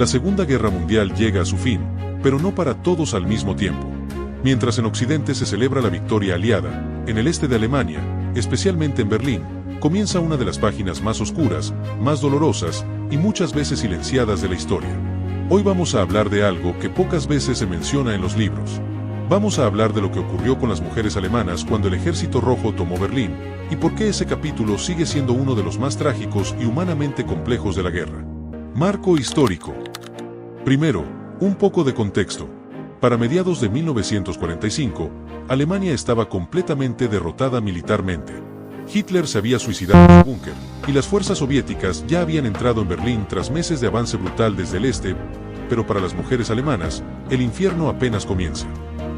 La Segunda Guerra Mundial llega a su fin, pero no para todos al mismo tiempo. Mientras en Occidente se celebra la victoria aliada, en el este de Alemania, especialmente en Berlín, comienza una de las páginas más oscuras, más dolorosas y muchas veces silenciadas de la historia. Hoy vamos a hablar de algo que pocas veces se menciona en los libros. Vamos a hablar de lo que ocurrió con las mujeres alemanas cuando el Ejército Rojo tomó Berlín, y por qué ese capítulo sigue siendo uno de los más trágicos y humanamente complejos de la guerra. Marco histórico. Primero, un poco de contexto. Para mediados de 1945, Alemania estaba completamente derrotada militarmente. Hitler se había suicidado en su búnker, y las fuerzas soviéticas ya habían entrado en Berlín tras meses de avance brutal desde el este, pero para las mujeres alemanas, el infierno apenas comienza.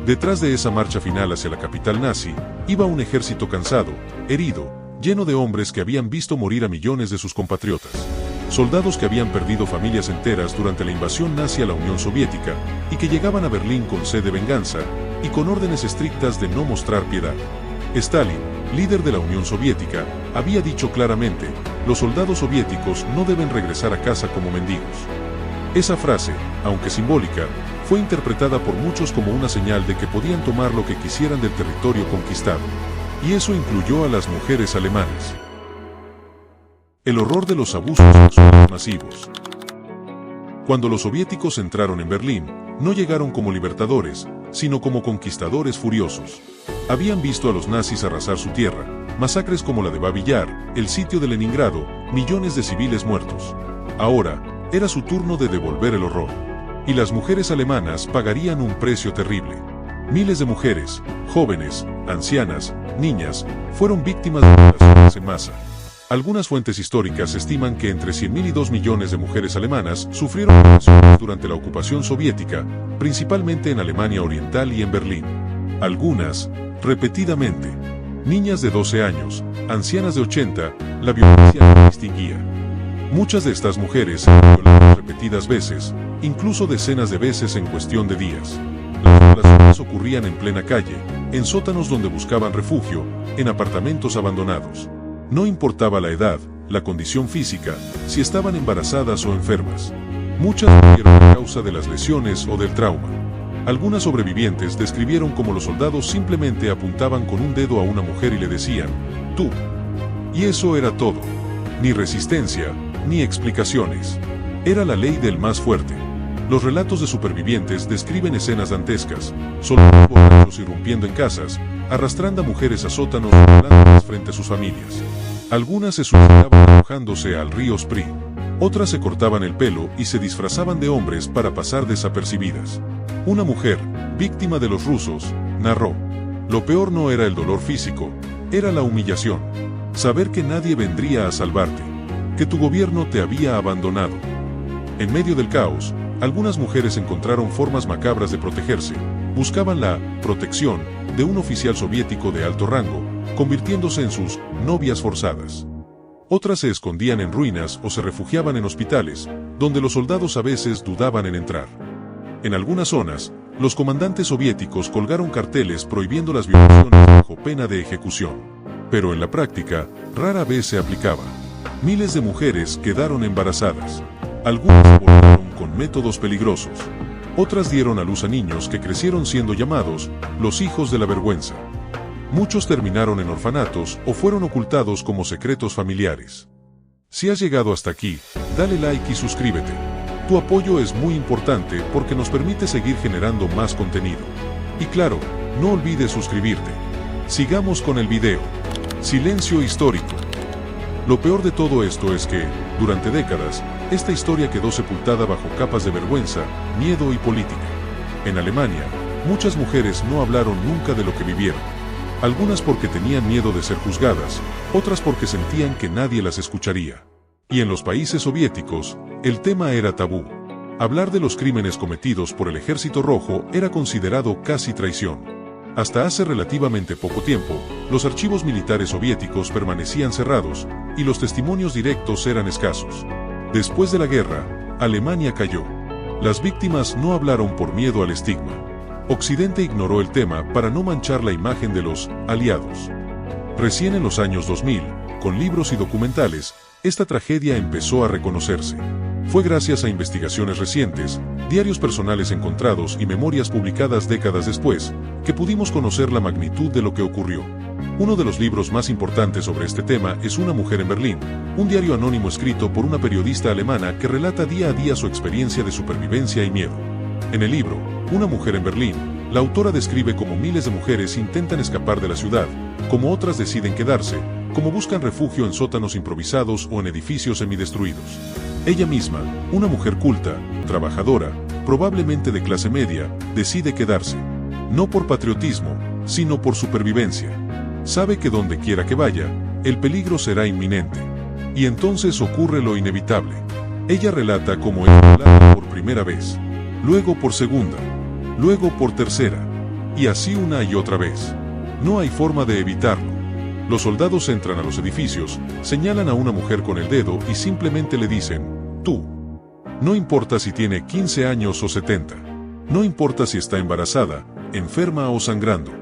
Detrás de esa marcha final hacia la capital nazi, iba un ejército cansado, herido, lleno de hombres que habían visto morir a millones de sus compatriotas. Soldados que habían perdido familias enteras durante la invasión nazi a la Unión Soviética, y que llegaban a Berlín con sed de venganza, y con órdenes estrictas de no mostrar piedad. Stalin, líder de la Unión Soviética, había dicho claramente, los soldados soviéticos no deben regresar a casa como mendigos. Esa frase, aunque simbólica, fue interpretada por muchos como una señal de que podían tomar lo que quisieran del territorio conquistado. Y eso incluyó a las mujeres alemanas. El horror de los abusos sexuales masivos. Cuando los soviéticos entraron en Berlín, no llegaron como libertadores, sino como conquistadores furiosos. Habían visto a los nazis arrasar su tierra, masacres como la de Babi Yar, el sitio de Leningrado, millones de civiles muertos. Ahora, era su turno de devolver el horror. Y las mujeres alemanas pagarían un precio terrible. Miles de mujeres, jóvenes, ancianas, niñas, fueron víctimas de violaciones en masa. Algunas fuentes históricas estiman que entre 100.000 y 2 millones de mujeres alemanas sufrieron violaciones durante la ocupación soviética, principalmente en Alemania Oriental y en Berlín. Algunas, repetidamente. Niñas de 12 años, ancianas de 80, la violencia no distinguía. Muchas de estas mujeres eran violadas repetidas veces, incluso decenas de veces en cuestión de días. Las violaciones ocurrían en plena calle, en sótanos donde buscaban refugio, en apartamentos abandonados. No importaba la edad, la condición física, si estaban embarazadas o enfermas. Muchas murieron a causa de las lesiones o del trauma. Algunas sobrevivientes describieron cómo los soldados simplemente apuntaban con un dedo a una mujer y le decían, tú. Y eso era todo. Ni resistencia, ni explicaciones. Era la ley del más fuerte. Los relatos de supervivientes describen escenas dantescas, soldados borrachos irrumpiendo en casas, arrastrando a mujeres a sótanos y violándolas frente a sus familias. Algunas se suicidaban arrojándose al río Spree. Otras se cortaban el pelo y se disfrazaban de hombres para pasar desapercibidas. Una mujer, víctima de los rusos, narró: lo peor no era el dolor físico, era la humillación. Saber que nadie vendría a salvarte, que tu gobierno te había abandonado. En medio del caos, algunas mujeres encontraron formas macabras de protegerse, buscaban la protección de un oficial soviético de alto rango, convirtiéndose en sus novias forzadas. Otras se escondían en ruinas o se refugiaban en hospitales, donde los soldados a veces dudaban en entrar. En algunas zonas, los comandantes soviéticos colgaron carteles prohibiendo las violaciones bajo pena de ejecución. Pero en la práctica, rara vez se aplicaba. Miles de mujeres quedaron embarazadas. Algunas abortaron con métodos peligrosos. Otras dieron a luz a niños que crecieron siendo llamados los hijos de la vergüenza. Muchos terminaron en orfanatos o fueron ocultados como secretos familiares. Si has llegado hasta aquí, dale like y suscríbete. Tu apoyo es muy importante porque nos permite seguir generando más contenido. Y claro, no olvides suscribirte. Sigamos con el video. Silencio histórico. Lo peor de todo esto es que, durante décadas, esta historia quedó sepultada bajo capas de vergüenza, miedo y política. En Alemania, muchas mujeres no hablaron nunca de lo que vivieron. Algunas porque tenían miedo de ser juzgadas, otras porque sentían que nadie las escucharía. Y en los países soviéticos, el tema era tabú. Hablar de los crímenes cometidos por el Ejército Rojo era considerado casi traición. Hasta hace relativamente poco tiempo, los archivos militares soviéticos permanecían cerrados, y los testimonios directos eran escasos. Después de la guerra, Alemania cayó. Las víctimas no hablaron por miedo al estigma. Occidente ignoró el tema para no manchar la imagen de los aliados. Recién en los años 2000, con libros y documentales, esta tragedia empezó a reconocerse. Fue gracias a investigaciones recientes, diarios personales encontrados y memorias publicadas décadas después, que pudimos conocer la magnitud de lo que ocurrió. Uno de los libros más importantes sobre este tema es Una mujer en Berlín, un diario anónimo escrito por una periodista alemana que relata día a día su experiencia de supervivencia y miedo. En el libro, Una mujer en Berlín, la autora describe cómo miles de mujeres intentan escapar de la ciudad, cómo otras deciden quedarse, cómo buscan refugio en sótanos improvisados o en edificios semidestruidos. Ella misma, una mujer culta, trabajadora, probablemente de clase media, decide quedarse. No por patriotismo, sino por supervivencia. Sabe que donde quiera que vaya, el peligro será inminente. Y entonces ocurre lo inevitable. Ella relata cómo es violada por primera vez, luego por segunda, luego por tercera, y así una y otra vez. No hay forma de evitarlo. Los soldados entran a los edificios, señalan a una mujer con el dedo y simplemente le dicen, tú. No importa si tiene 15 años o 70. No importa si está embarazada, enferma o sangrando.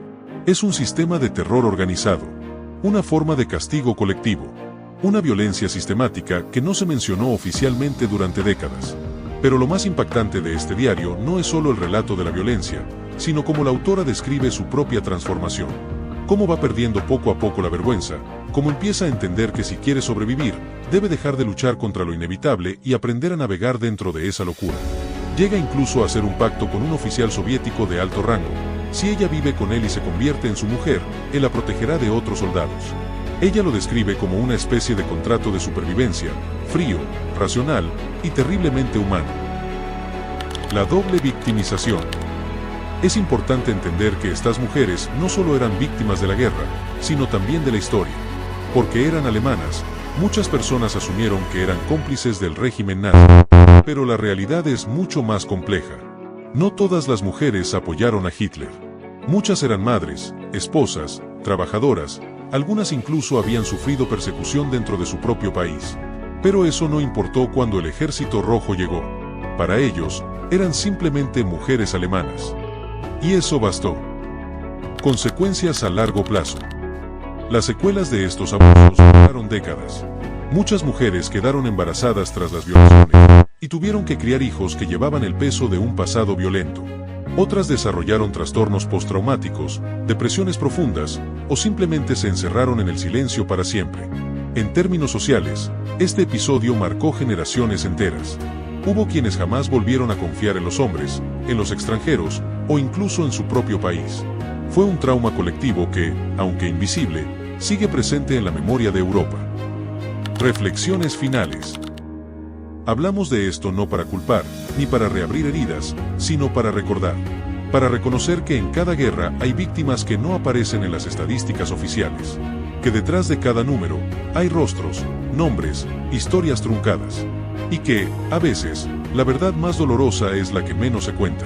Es un sistema de terror organizado. Una forma de castigo colectivo. Una violencia sistemática que no se mencionó oficialmente durante décadas. Pero lo más impactante de este diario no es solo el relato de la violencia, sino cómo la autora describe su propia transformación. Cómo va perdiendo poco a poco la vergüenza, cómo empieza a entender que si quiere sobrevivir, debe dejar de luchar contra lo inevitable y aprender a navegar dentro de esa locura. Llega incluso a hacer un pacto con un oficial soviético de alto rango. Si ella vive con él y se convierte en su mujer, él la protegerá de otros soldados. Ella lo describe como una especie de contrato de supervivencia, frío, racional y terriblemente humano. La doble victimización. Es importante entender que estas mujeres no solo eran víctimas de la guerra, sino también de la historia. Porque eran alemanas, muchas personas asumieron que eran cómplices del régimen nazi. Pero la realidad es mucho más compleja. No todas las mujeres apoyaron a Hitler. Muchas eran madres, esposas, trabajadoras, algunas incluso habían sufrido persecución dentro de su propio país. Pero eso no importó cuando el Ejército Rojo llegó. Para ellos, eran simplemente mujeres alemanas. Y eso bastó. Consecuencias a largo plazo. Las secuelas de estos abusos duraron décadas. Muchas mujeres quedaron embarazadas tras las violaciones y tuvieron que criar hijos que llevaban el peso de un pasado violento. Otras desarrollaron trastornos postraumáticos, depresiones profundas o simplemente se encerraron en el silencio para siempre. En términos sociales, este episodio marcó generaciones enteras. Hubo quienes jamás volvieron a confiar en los hombres, en los extranjeros o incluso en su propio país. Fue un trauma colectivo que, aunque invisible, sigue presente en la memoria de Europa. Reflexiones finales. Hablamos de esto no para culpar, ni para reabrir heridas, sino para recordar. Para reconocer que en cada guerra hay víctimas que no aparecen en las estadísticas oficiales. Que detrás de cada número, hay rostros, nombres, historias truncadas. Y que, a veces, la verdad más dolorosa es la que menos se cuenta.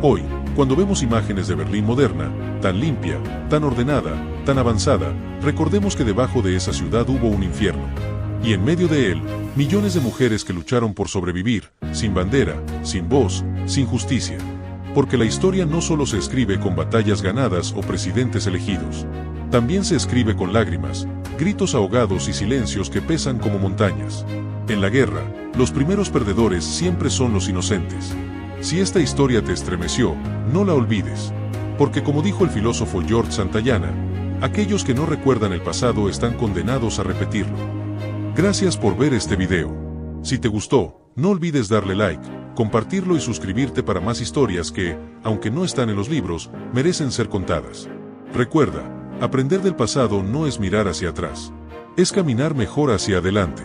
Hoy, cuando vemos imágenes de Berlín moderna, tan limpia, tan ordenada, tan avanzada, recordemos que debajo de esa ciudad hubo un infierno. Y en medio de él, millones de mujeres que lucharon por sobrevivir, sin bandera, sin voz, sin justicia. Porque la historia no solo se escribe con batallas ganadas o presidentes elegidos. También se escribe con lágrimas, gritos ahogados y silencios que pesan como montañas. En la guerra, los primeros perdedores siempre son los inocentes. Si esta historia te estremeció, no la olvides. Porque como dijo el filósofo George Santayana, aquellos que no recuerdan el pasado están condenados a repetirlo. Gracias por ver este video. Si te gustó, no olvides darle like, compartirlo y suscribirte para más historias que, aunque no están en los libros, merecen ser contadas. Recuerda, aprender del pasado no es mirar hacia atrás. Es caminar mejor hacia adelante.